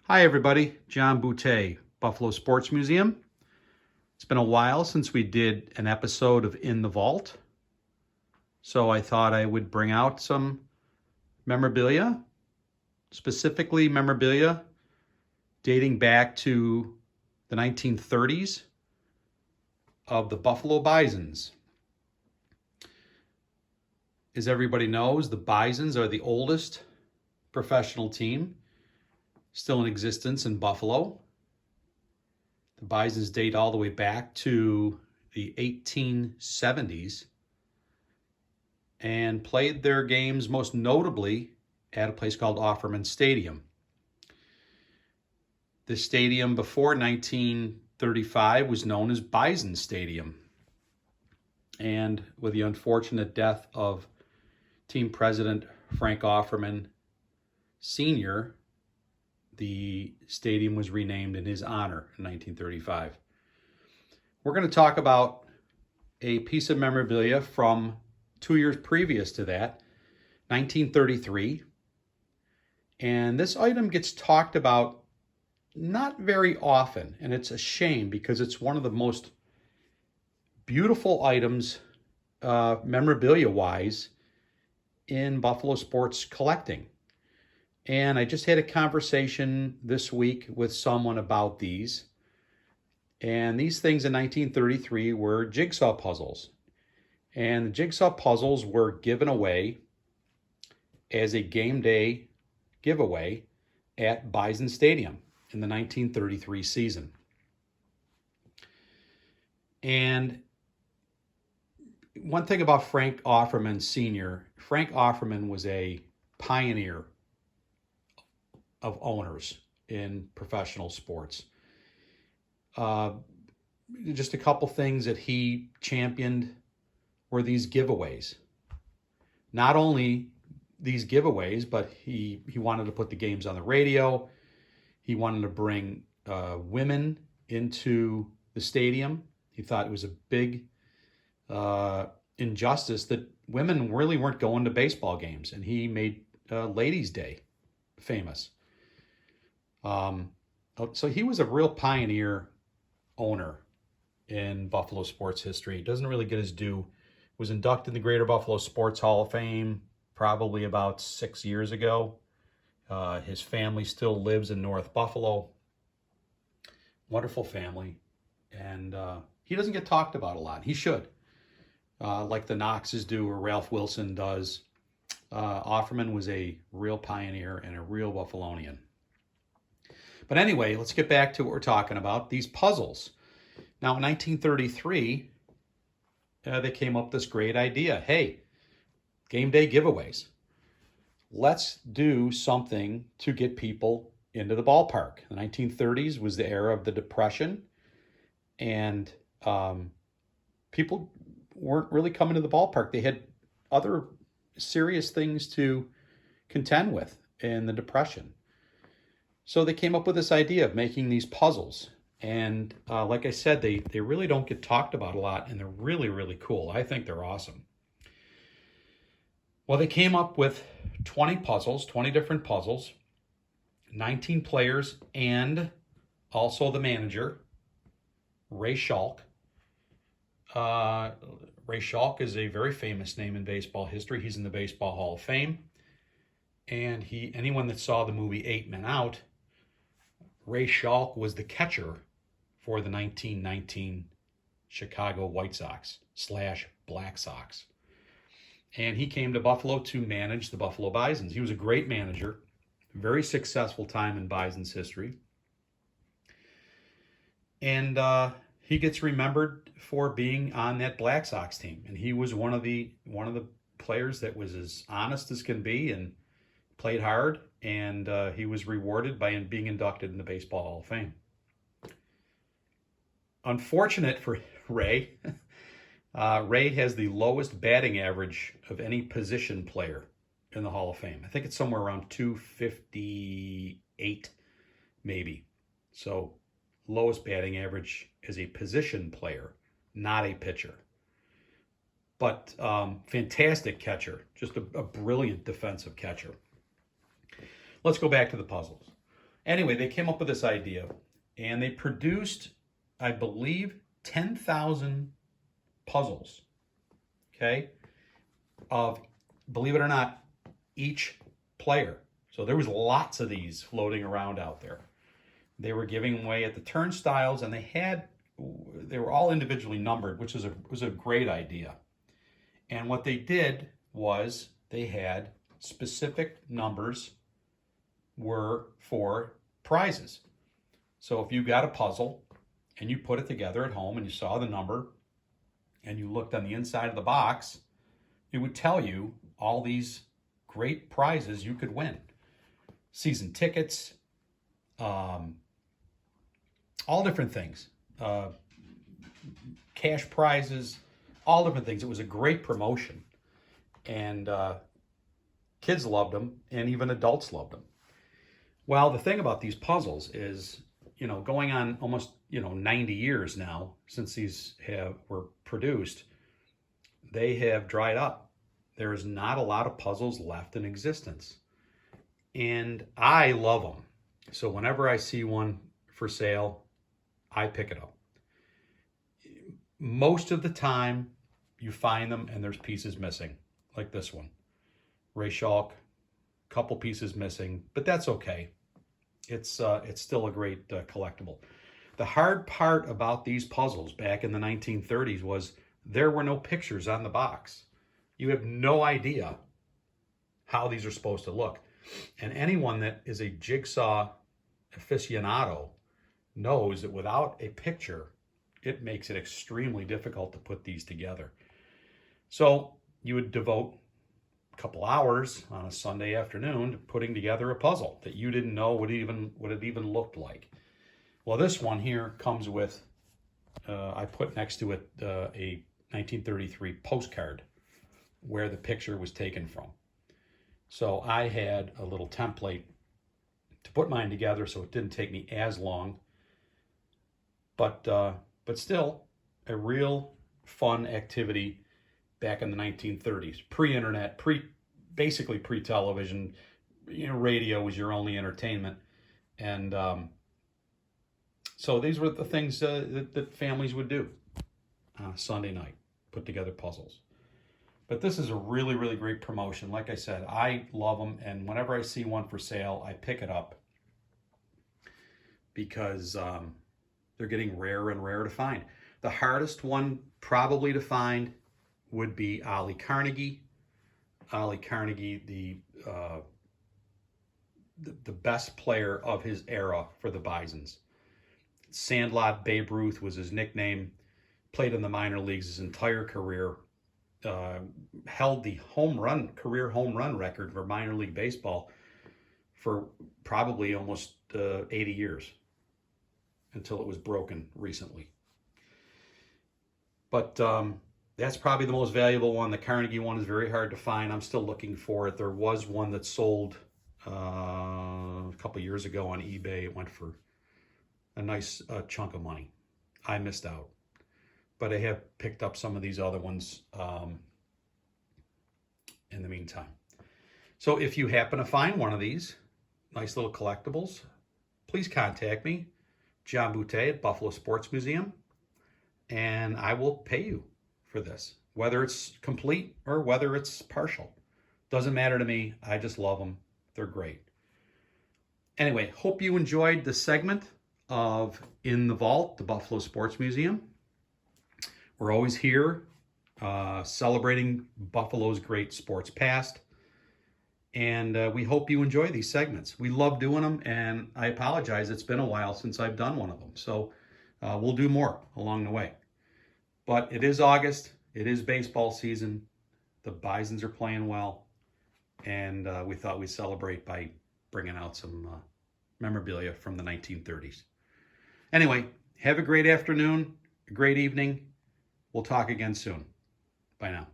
Hi everybody, John Boutte, Buffalo Sports Museum. It's been a while since we did an episode of In the Vault, so I thought I would bring out some memorabilia, specifically memorabilia dating back to the 1930s of the Buffalo Bisons. As everybody knows, the Bisons are the oldest professional team still in existence in Buffalo. The Bisons date all the way back to the 1870s and played their games most notably at a place called Offerman Stadium. The stadium before 1935 was known as Bison Stadium. And with the unfortunate death of team president Frank Offerman Sr., the stadium was renamed in his honor in 1935. We're going to talk about a piece of memorabilia from 2 years previous to that, 1933. And this item gets talked about not very often, and it's a shame because it's one of the most beautiful items, memorabilia-wise, in Buffalo sports collecting. And I just had a conversation this week with someone about these. And these things in 1933 were jigsaw puzzles. And the jigsaw puzzles were given away as a game day giveaway at Bison Stadium in the 1933 season. And one thing about Frank Offerman Sr., Frank Offerman was a pioneer of owners in professional sports. Just a couple things that he championed were these giveaways. Not only these giveaways, but he wanted to put the games on the radio. He wanted to bring women into the stadium. He thought it was a big injustice that women really weren't going to baseball games, and he made Ladies' Day famous. So he was a real pioneer owner in Buffalo sports history. He doesn't really get his due. Was inducted in the Greater Buffalo Sports Hall of Fame probably about 6 years ago. His family still lives in North Buffalo. Wonderful family. And he doesn't get talked about a lot. He should. Like the Knoxes do or Ralph Wilson does. Offerman was a real pioneer and a real Buffalonian. But anyway, let's get back to what we're talking about, these puzzles. Now, in 1933, they came up with this great idea. Hey, game day giveaways. Let's do something to get people into the ballpark. The 1930s was the era of the Depression, and people weren't really coming to the ballpark. They had other serious things to contend with in the Depression. So they came up with this idea of making these puzzles. And like I said, they really don't get talked about a lot, and they're really, really cool. I think they're awesome. Well, they came up with 20 puzzles, 20 different puzzles, 19 players, and also the manager, Ray Schalk. Ray Schalk is a very famous name in baseball history. He's in the Baseball Hall of Fame. And anyone that saw the movie 8 Men Out, Ray Schalk was the catcher for the 1919 Chicago White Sox / Black Sox. And he came to Buffalo to manage the Buffalo Bisons. He was a great manager, very successful time in Bisons history. And he gets remembered for being on that Black Sox team. And he was one of the players that was as honest as can be and played hard, and he was rewarded by being inducted in the Baseball Hall of Fame. Unfortunate for Ray, Ray has the lowest batting average of any position player in the Hall of Fame. I think it's somewhere around 258, maybe. So lowest batting average as a position player, not a pitcher. But fantastic catcher, just a brilliant defensive catcher. Let's go back to the puzzles. Anyway, they came up with this idea, and they produced, I believe, 10,000 puzzles, okay, of, believe it or not, each player. So there was lots of these floating around out there. They were giving away at the turnstiles, and they were all individually numbered, which was a great idea. And what they did was they had specific numbers were for prizes. So if you got a puzzle and you put it together at home and you saw the number and you looked on the inside of the box, it would tell you all these great prizes you could win. Season tickets, all different things, cash prizes, all different things. It was a great promotion, and kids loved them, and even adults loved them. Well, the thing about these puzzles is, going on almost 90 years now since these were produced, they have dried up. There is not a lot of puzzles left in existence, and I love them. So whenever I see one for sale, I pick it up. Most of the time, you find them and there's pieces missing, like this one. Ray Schalk, couple pieces missing, but that's okay. It's still a great collectible. The hard part about these puzzles back in the 1930s was there were no pictures on the box. You have no idea how these are supposed to look. And anyone that is a Jigsaw aficionado knows that without a picture, it makes it extremely difficult to put these together. So you would devote a couple hours on a Sunday afternoon to putting together a puzzle that you didn't know what it even looked like. Well, this one here comes with, I put next to it a 1933 postcard where the picture was taken from. So I had a little template to put mine together so it didn't take me as long. But still, a real fun activity back in the 1930s. Pre-internet, basically pre-television. Radio was your only entertainment. And so these were the things that families would do on a Sunday night, put together puzzles. But this is a really, really great promotion. Like I said, I love them. And whenever I see one for sale, I pick it up because they're getting rarer and rarer to find. The hardest one probably to find would be Ollie Carnegie. Ollie Carnegie, the best player of his era for the Bisons. Sandlot Babe Ruth was his nickname. Played in the minor leagues his entire career. Held the career home run record for minor league baseball for probably almost 80 years until it was broken recently. But that's probably the most valuable one. The Carnegie one is very hard to find. I'm still looking for it. There was one that sold a couple years ago on eBay. It went for a nice chunk of money. I missed out. But I have picked up some of these other ones in the meantime. So if you happen to find one of these nice little collectibles, please contact me, John Boutte at Buffalo Sports Museum, and I will pay you for this, whether it's complete or whether it's partial. Doesn't matter to me. I just love them. They're great. Anyway, hope you enjoyed the segment of In the Vault, the Buffalo Sports Museum. We're always here celebrating Buffalo's great sports past. And we hope you enjoy these segments. We love doing them, and I apologize. It's been a while since I've done one of them. So we'll do more along the way. But it is August. It is baseball season. The Bisons are playing well. And we thought we'd celebrate by bringing out some memorabilia from the 1930s. Anyway, have a great afternoon, a great evening. We'll talk again soon. Bye now.